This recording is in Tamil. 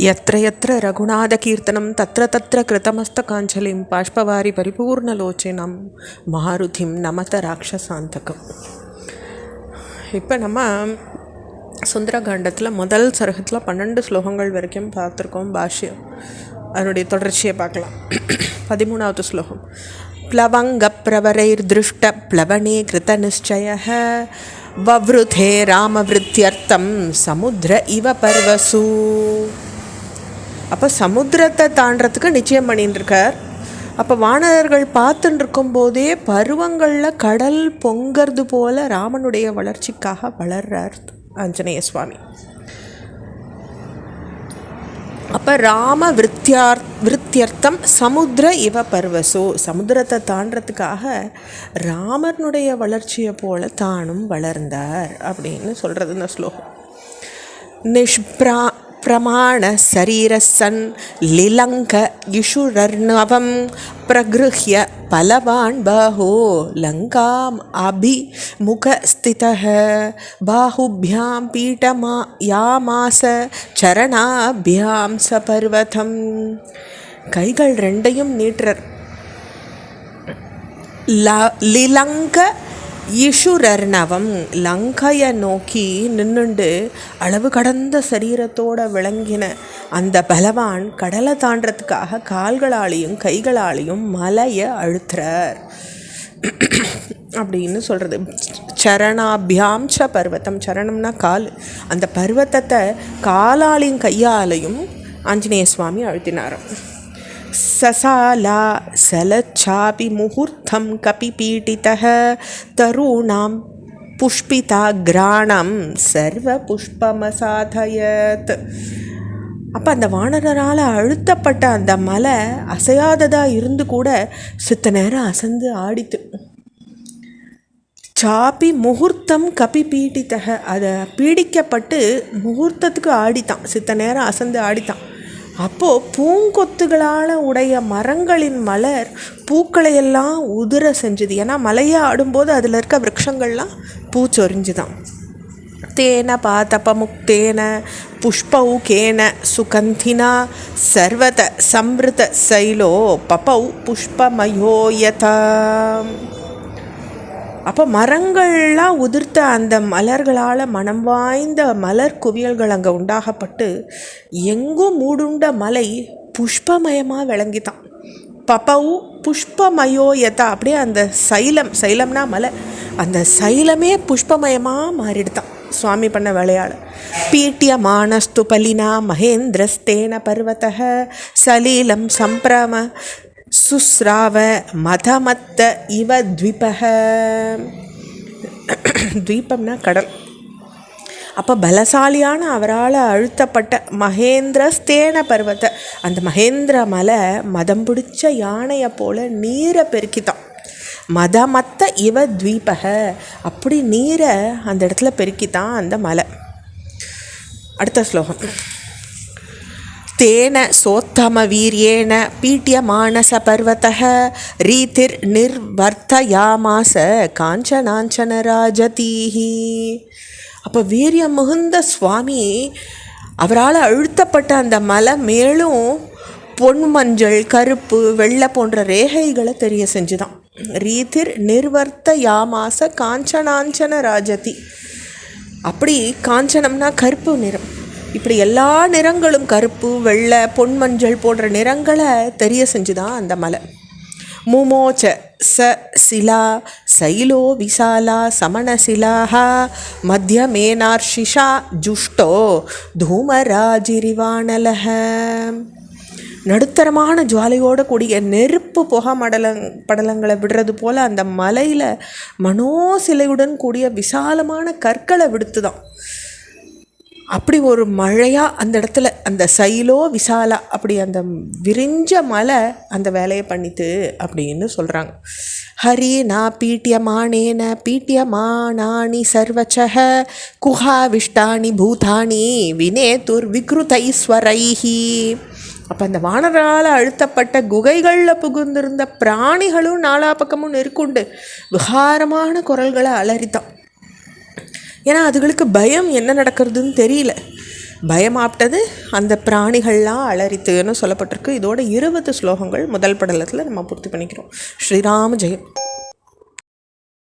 यत्र यत्र रघुनाथकीर्तनं तत्र तत्र कृतमस्तकाञ्जलिं बाष्पवारि परिपूर्णलोचनं मारुतिं नमत ராட்சசாந்தகம். இப்போ நம்ம சுந்தரகாண்டத்தில் முதல் சருகத்தில் 12 ஸ்லோகங்கள் வரைக்கும் பார்த்துருக்கோம். பாஷ்யம் அதனுடைய தொடர்ச்சியை பார்க்கலாம். 13வது ஸ்லோகம். प्लवंग प्रवरैर्दृष्ट प्लवने कृत निश्चयः ववृथे रामवृत्यर्थं समुद्र इव पर्वसु. அப்போ சமுத்திரத்தை தாண்டறதுக்கு நிச்சயம் பண்ணிட்டு இருக்கார். அப்போ வானரர்கள் பார்த்துட்டு இருக்கும்போதே பருவங்களில் கடல் பொங்கிறது போல ராமனுடைய வளர்ச்சிக்காக வளர்றார் ஆஞ்சநேய சுவாமி. அப்போ ராம விருத்தியர்த்தம் சமுத்திர இவ பர்வசோ, சமுத்திரத்தை தாண்டறதுக்காக ராமனுடைய வளர்ச்சியை போல தானும் வளர்ந்தார் அப்படின்னு சொல்கிறது இந்த ஸ்லோகம். பிரமாண சரீரசன் லிலங்க இஷுரர்ணவம் பிரகிருஹ்ய பலவான் பாஹோ லங்காம் அபிமுக ஸ்திதஹ பாஹுப்யாம் பீட்டமா யாமாச சரணாபியாம் சபர்வதம். கைகள் ரெண்டையும் நீட்டுறர். லிலங்க ஈஷுரர்ணவம், லங்கையை நோக்கி நின்றுண்டு அளவு கடந்த சரீரத்தோடு விளங்கின அந்த பலவான் கடலை தாண்டறதுக்காக கால்களாலேயும் கைகளாலேயும் மலையை அழுத்துறார் அப்படின்னு சொல்கிறது. சரணாபியாம் ச பர்வதம், சரணம்னா கால், அந்த பர்வத்தத்தை காலாலையும் கையாலையும் ஆஞ்சநேய சுவாமி அழுத்தினாராம். சசாலா சலச்சாபி முகூர்த்தம் கபிபீட்டிதः தருணாம் புஷ்பிதா கிராணம் சர்வ புஷ்பமசாதயத். அப்போ அந்த வானரால் அழுத்தப்பட்ட அந்த மலை அசையாததாக இருந்து கூட சித்த நேரம் அசந்து ஆடித்து. சாப்பி முகூர்த்தம் கபி பீட்டித்தக, அதை பீடிக்கப்பட்டு முகூர்த்தத்துக்கு ஆடித்தான், சித்த நேரம் அசந்து ஆடித்தான். அப்போது பூங்கொத்துகளால் உடைய மரங்களின் மலர் பூக்களையெல்லாம் உதிர செஞ்சுது. ஏன்னா மலையை ஆடும்போது அதில் இருக்க விரக்ஷங்கள்லாம் பூச்சொரிஞ்சுதான். தேன பாதபமுக்தேன புஷ்பௌகேன சுகந்தினா சர்வத சம்ருத சைலோ பபௌ புஷ்பமயோயதா. அப்போ மரங்கள்லாம் உதிர்த்த அந்த மலர்களால் மனம் வாய்ந்த மலர் குவியல்கள் அங்கே உண்டாகப்பட்டு எங்கும் மூடுண்ட மலை புஷ்பமயமாக விளங்கித்தான். பபௌ புஷ்பமயோயதா, அப்படியே அந்த சைலம்னா மலை, அந்த சைலமே புஷ்பமயமாக மாறிடுதான் சுவாமி பண்ண வேலையால். பீட்டியமானஸ்து பலினா மகேந்திரஸ்தேன பர்வதः சலீலம் சம்பிரம சுஸ்ராவ மதமத்த இவ த்வீபக. த்வீபம்னா கடல். அப்போ பலசாலியான அவரால் அழுத்தப்பட்ட மகேந்திரஸ்தேன பர்வத்தை, அந்த மகேந்திர மலை மதம் பிடிச்ச யானையை போல் நீரை பெருக்கித்தான். மதமத்த இவ த்வீபக, அப்படி நீரை அந்த இடத்துல பெருக்கித்தான் அந்த மலை. அடுத்த ஸ்லோகம். தேன சோத்தம வீரியேன பீட்டியமானச பர்வதः ரீதிர் நிர்வர்த்தயாமாச காஞ்சனாஞ்சன ராஜதீஹி. அப்போ வீரியம் மிகுந்த சுவாமி அவரால் அழுத்தப்பட்ட அந்த மலை மேலும் பொன், மஞ்சள், கருப்பு, வெள்ளை போன்ற ரேகைகளை தெரிய செஞ்சுதான். ரீதிர் நிர்வர்த்தயாமாச காஞ்சனாஞ்சன ராஜதி. அப்படி காஞ்சனம்னா கருப்பு நிறம், இப்படி எல்லா நிறங்களும் கருப்பு, வெள்ளை, பொன், மஞ்சள் போன்ற நிறங்களை தெரிய செஞ்சுதான் அந்த மலை. முமோச்ச ச சிலா சைலோ விசாலா சமணசிலாஹ மத்தியமேனார்ஷிஷா ஜுஷ்டோ தூமராஜிரிவானலஹ. நடுத்தரமான ஜுவாலையோடு கூடிய நெருப்பு புகை படலங்களை விடுறது போல் அந்த மலையில் மனோசிலையுடன் கூடிய விசாலமான கற்களை விடுத்துதான். அப்படி ஒரு மழையாக அந்த இடத்துல அந்த சைலோ விசாலா, அப்படி அந்த விரிஞ்ச மலை அந்த வேலையை பண்ணித்து அப்படின்னு சொல்கிறாங்க. ஹரினா பீட்டியமானேன பீட்டியமானானி சர்வச்சஹ குஹாவிஷ்டானி பூதானி வினேதுர் விக்ருதைஸ்வரைஹி. அப்போ அந்த வானரால் அழுத்தப்பட்ட குகைகளில் புகுந்திருந்த பிராணிகளும் நாலா பக்கமும் நெருக்குண்டு விகாரமான குரல்களை அலறித்தான். ஏன்னா அதுகளுக்கு பயம் என்ன நடக்கிறதுன்னு தெரியல. பயமாப்டது அந்த பிராணிகள்லாம் அலறித்துன்னு சொல்லப்பட்டிருக்கு. இதோட 20 ஸ்லோகங்கள் முதல் படலத்தில் நம்ம பூர்த்தி பண்ணிக்கிறோம். ஸ்ரீராம ஜெயம்.